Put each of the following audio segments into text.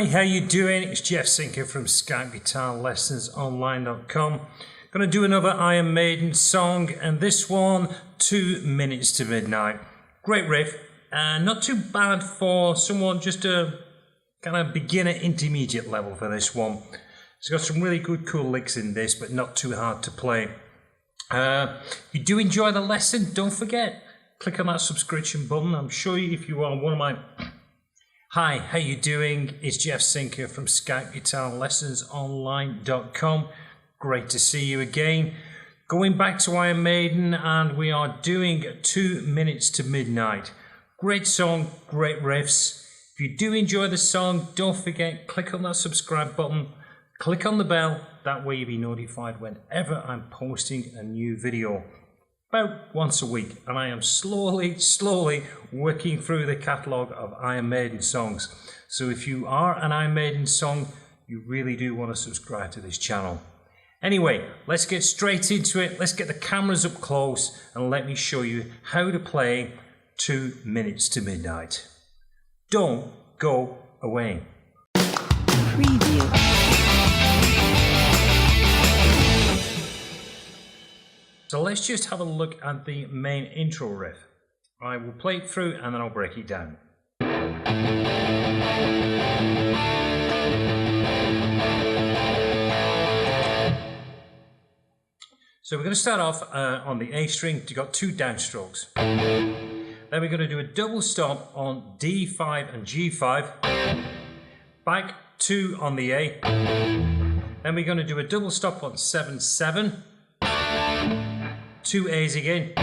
Hi, how you doing? It's Jeff Sinker from SkypeGuitarLessonsOnline.com. Gonna do another Iron Maiden song, and this one, 2 minutes to midnight. Great riff, and not too bad for someone just a kind of beginner intermediate level for this one. It's got some really good cool licks in this, but not too hard to play. If you do enjoy the lesson, don't forget, click on that subscription button. I'm sure if you are one of my... Hi, how you doing? It's Jeff Sinker from SkypeGuitarLessonsOnline.com. Great to see you again. Going back to Iron Maiden, and we are doing 2 minutes to midnight. Great song, great riffs. If you do enjoy the song, don't forget, click on that subscribe button, click on the bell. That way you'll be notified whenever I'm posting a new video. About once a week, and I am slowly working through the catalogue of Iron Maiden songs. So if you are an Iron Maiden song, you really do want to subscribe to this channel. Anyway, let's get straight into it. Let's get the cameras up close and let me show you how to play 2 minutes to midnight. Don't go away. Preview. So let's just have a look at the main intro riff. I will play it through and then I'll break it down. So we're going to start off on the A string. You've got 2 downstrokes. Then we're going to do a double stop on D5 and G5. Back 2 on the A. Then we're going to do a double stop on 7/7. 2 A's again,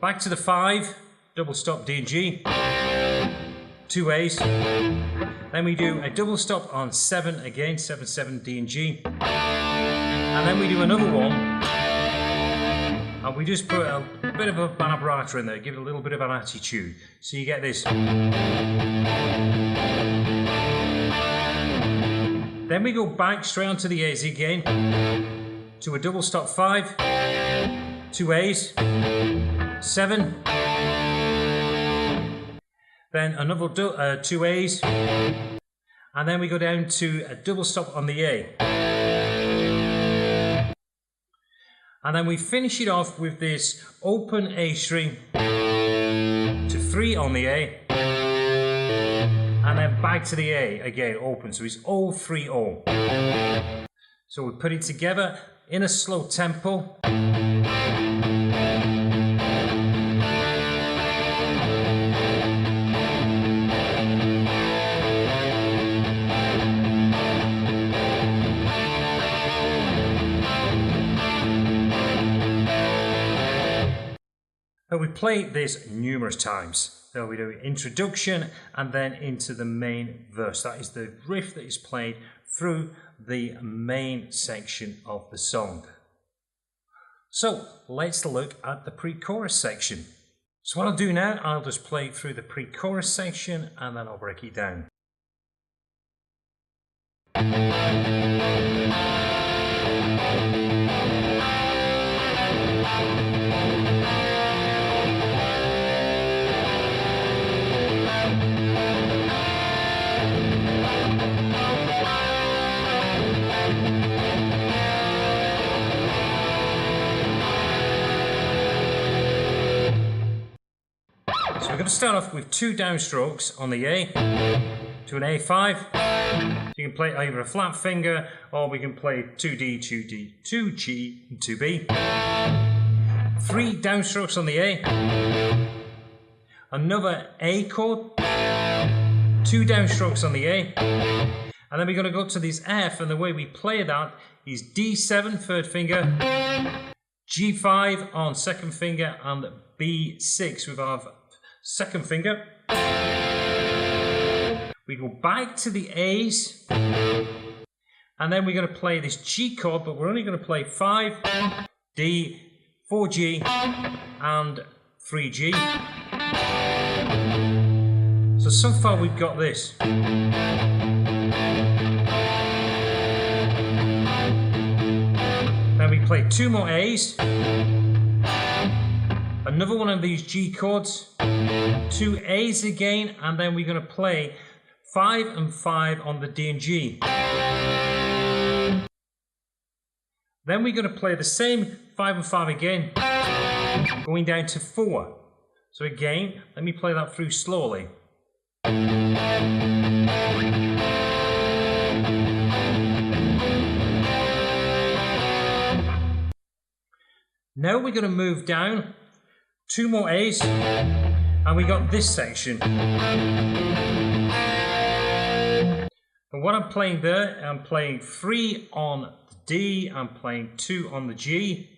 back to the 5, double stop D and G, 2 A's, then we do a double stop on 7 again, 7/7 D and G, and then we do another one, and we just put a bit of a vibrato in there, give it a little bit of an attitude, so you get this. Then we go back straight onto the A's again, to a double stop 5, 2 A's, 7, then another 2 A's, and then we go down to a double stop on the A. And then we finish it off with this open A string to 3 on the A, and then back to the A again, open, so it's all 3-0. So we put it together in a slow tempo. We play this numerous times. So we do introduction and then into the main verse. That is the riff that is played through the main section of the song. So let's look at the pre-chorus section. So what I'll do now, I'll just play through the pre-chorus section and then I'll break it down. So we're going to start off with 2 downstrokes on the A to an A5. You can play either a flat finger or we can play 2D, 2D, 2G and 2B. 3 downstrokes on the A. Another A chord. 2 downstrokes on the A. And then we're going to go to this F, and the way we play that is D7 third finger, G5 on second finger, and B6 with our second finger. We go back to the A's, and then we're going to play this G chord, but we're only going to play 5, D, 4G, and 3G. So far we've got this. Then we play 2 more A's, another one of these G chords, 2 A's again, and then we're going to play 5 and 5 on the D and G. Then we're going to play the same 5 and 5 again, going down to 4. So again, let me play that through slowly. Now we're going to move down 2 more A's, and we got this section. And what I'm playing there, I'm playing 3 on the D, I'm playing 2 on the G.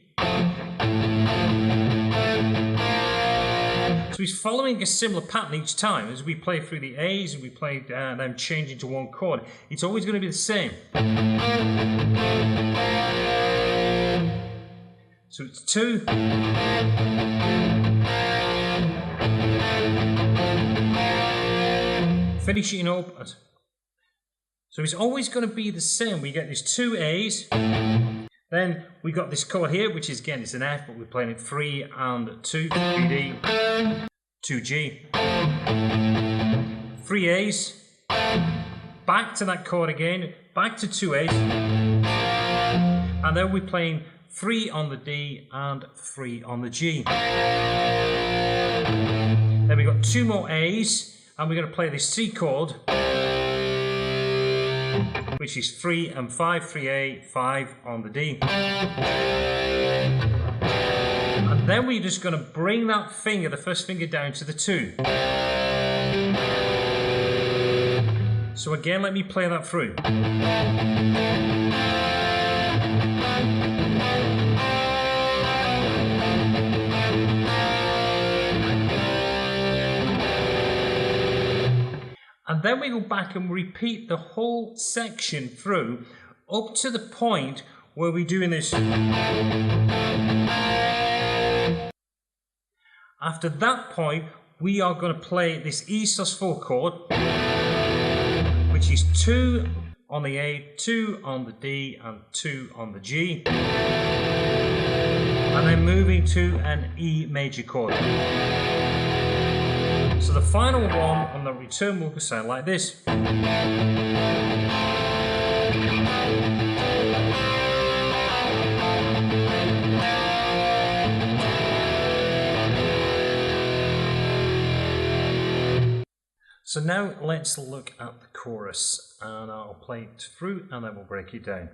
So he's following a similar pattern each time as we play through the A's and we play them change into one chord. It's always going to be the same. So it's 2. Finishing up. So it's always going to be the same. We get these 2 A's. Then we got this chord here, which is again, it's an F, but we're playing it 3 and 2, 3D, 2G. 3 A's. Back to that chord again, back to 2 A's. And then we're playing 3 on the D and 3 on the G. Then we got 2 more A's, and we're going to play this C chord, which is 3 and 5, 3A, 5 on the D. And then we're just going to bring that finger, the first finger, down to the 2. So again, let me play that through. And then we go back and repeat the whole section through up to the point where we're doing this. After that point, we are going to play this E sus4 chord, which is 2 on the A, 2 on the D, and 2 on the G. And then moving to an E major chord. So the final one on the return will sound like this. So now let's look at the chorus, and I'll play it through and then we'll break it down.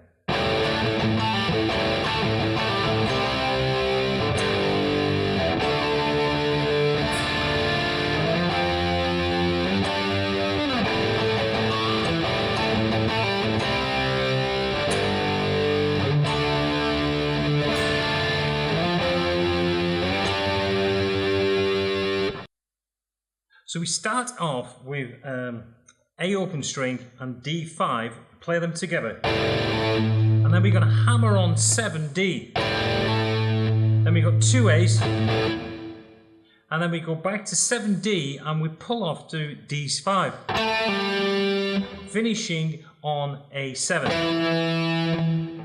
So we start off with A open string and D5, play them together. And then we're going to hammer on 7D. Then we got 2 A's. And then we go back to 7D and we pull off to D5. Finishing on A7.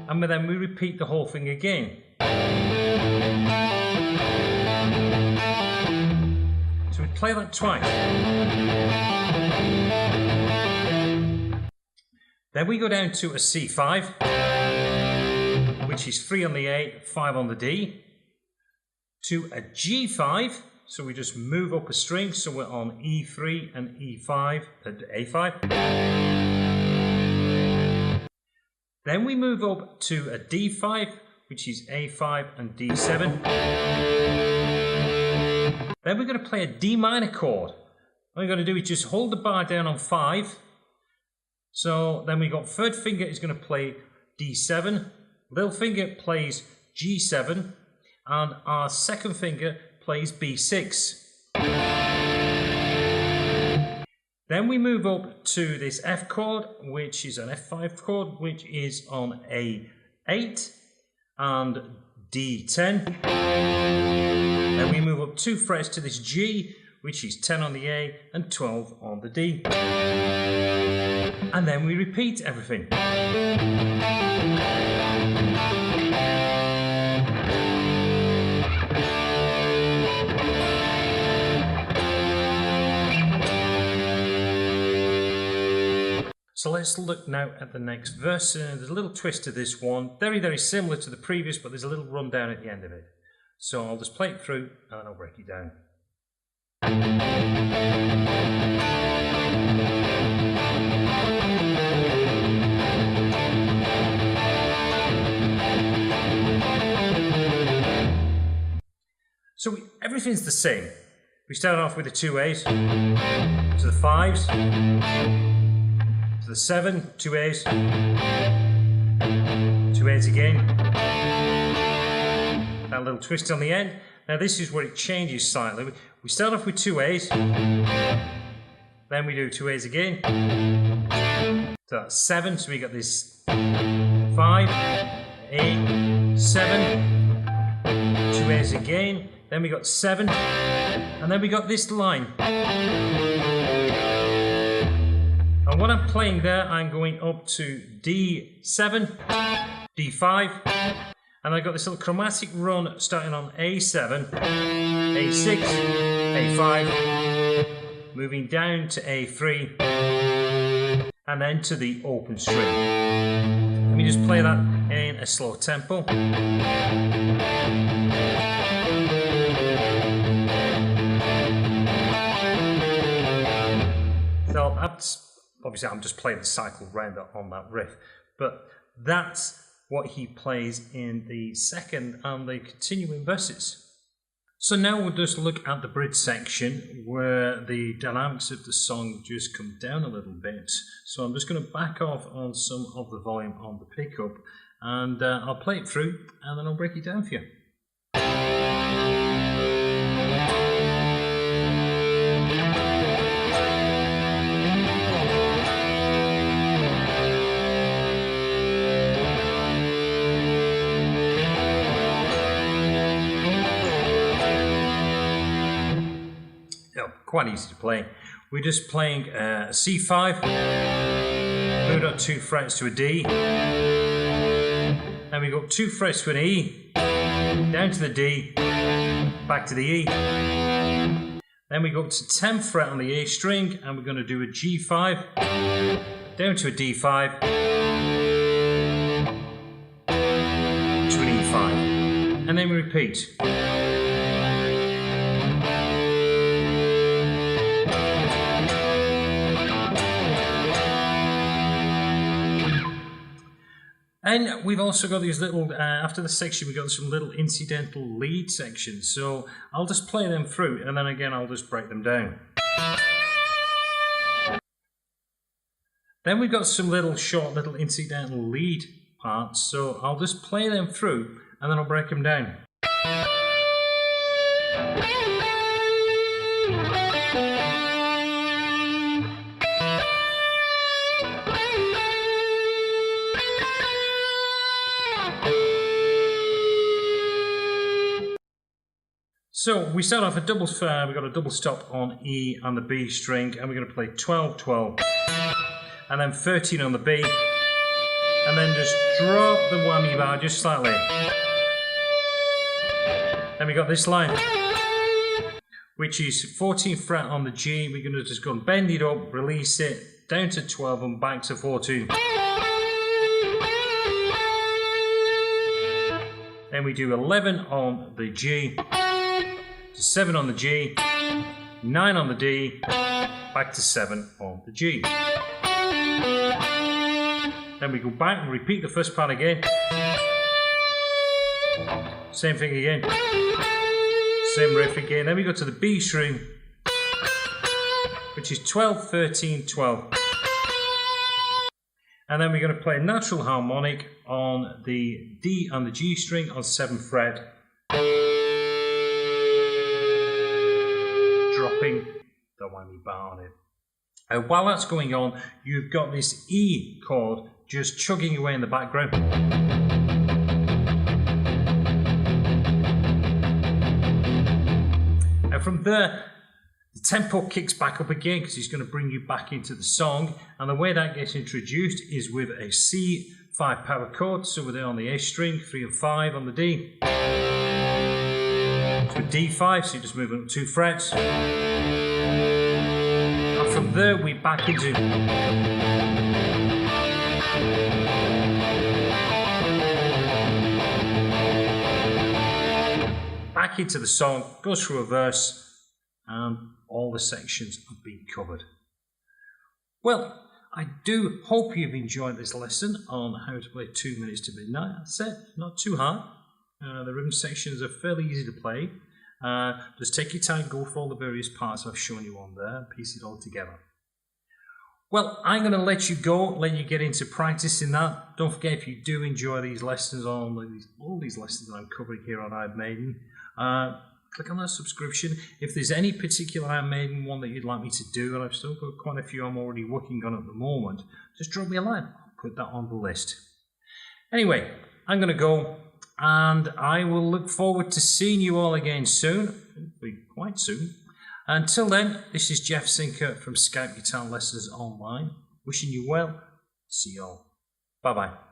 And then we repeat the whole thing again. So we play that twice. Then we go down to a C5, which is 3 on the A, 5 on the D, to a G5, so we just move up a string, so we're on E3 and E5, A5. Then we move up to a D5, which is A5 and D7. Then we're going to play a D minor chord. All you're going to do is just hold the bar down on 5. So then we got third finger is going to play D7, little finger plays G7, and our second finger plays B6. Then we move up to this F chord, which is an F5 chord, which is on A8 and D10. Then we move up 2 frets to this G, which is 10 on the A and 12 on the D. And then we repeat everything. So let's look now at the next verse. There's a little twist to this one, very, very similar to the previous, but there's a little rundown at the end of it. So I'll just play it through and I'll break it down. So everything's the same. We start off with the 2 A's, to the 5s, to the 7, 2 A's, 2 A's again. That little twist on the end. Now this is where it changes slightly. We start off with 2 A's, then we do 2 A's again. So that's 7, so we got this 5, 8, 7, 2 A's again. Then we got 7, and then we got this line. And when I'm playing there, I'm going up to D7, D5, and I've got this little chromatic run starting on A7, A6, A5, moving down to A3, and then to the open string. Let me just play that in a slow tempo. So that's, obviously I'm just playing the cycle round on that riff, but that's what he plays in the second and the continuing verses. So now we'll just look at the bridge section where the dynamics of the song just come down a little bit. So I'm just going to back off on some of the volume on the pickup and I'll play it through and then I'll break it down for you. Quite easy to play. We're just playing a C5, moved up 2 frets to a D, and we go 2 frets to an E, down to the D, back to the E. Then we go up to 10th fret on the A string, and we're going to do a G5, down to a D5, to an E5, and then we repeat. And we've also got these little, after the section, we've got some little incidental lead sections. So I'll just play them through and then again I'll just break them down. Then we've got some little short little incidental lead parts. So I'll just play them through and then I'll break them down. So we start off a double, we've got a double stop on E on the B string, and we're going to play 12, 12, and then 13 on the B, and then just drop the whammy bar just slightly. Then we got this line, which is 14th fret on the G. We're going to just go and bend it up, release it, down to 12 and back to 14. Then we do 11 on the G. 7 on the G, 9 on the D, back to 7 on the G. Then we go back and repeat the first part again. Same thing again. Same riff again. Then we go to the B string, which is 12, 13, 12. And then we're going to play a natural harmonic on the D and the G string on 7th fret. Dropping the whammy bar on it. And while that's going on, you've got this E chord just chugging away in the background. And from there, the tempo kicks back up again because he's going to bring you back into the song. And the way that gets introduced is with a C5 power chord. So we're there on the A string, 3 and 5 on the D. To a D5, so you just move up 2 frets. And from there, we back into back into the song, goes through a verse, and all the sections have been covered. Well, I do hope you've enjoyed this lesson on how to play 2 minutes to midnight. I said, not too hard. The rhythm sections are fairly easy to play. Just take your time, go for all the various parts I've shown you on there, and piece it all together. Well, I'm going to let you go, let you get into practicing that. Don't forget, if you do enjoy these lessons, all these lessons that I'm covering here on Iron Maiden, click on that subscription. If there's any particular Iron Maiden one that you'd like me to do, and I've still got quite a few I'm already working on at the moment, just drop me a line. I'll put that on the list. Anyway, I'm going to go, and I will look forward to seeing you all again soon, hopefully quite soon. Until then, this is Jeff Sinker from Skype Guitar Lessons Online, wishing you well. See you all. Bye-bye.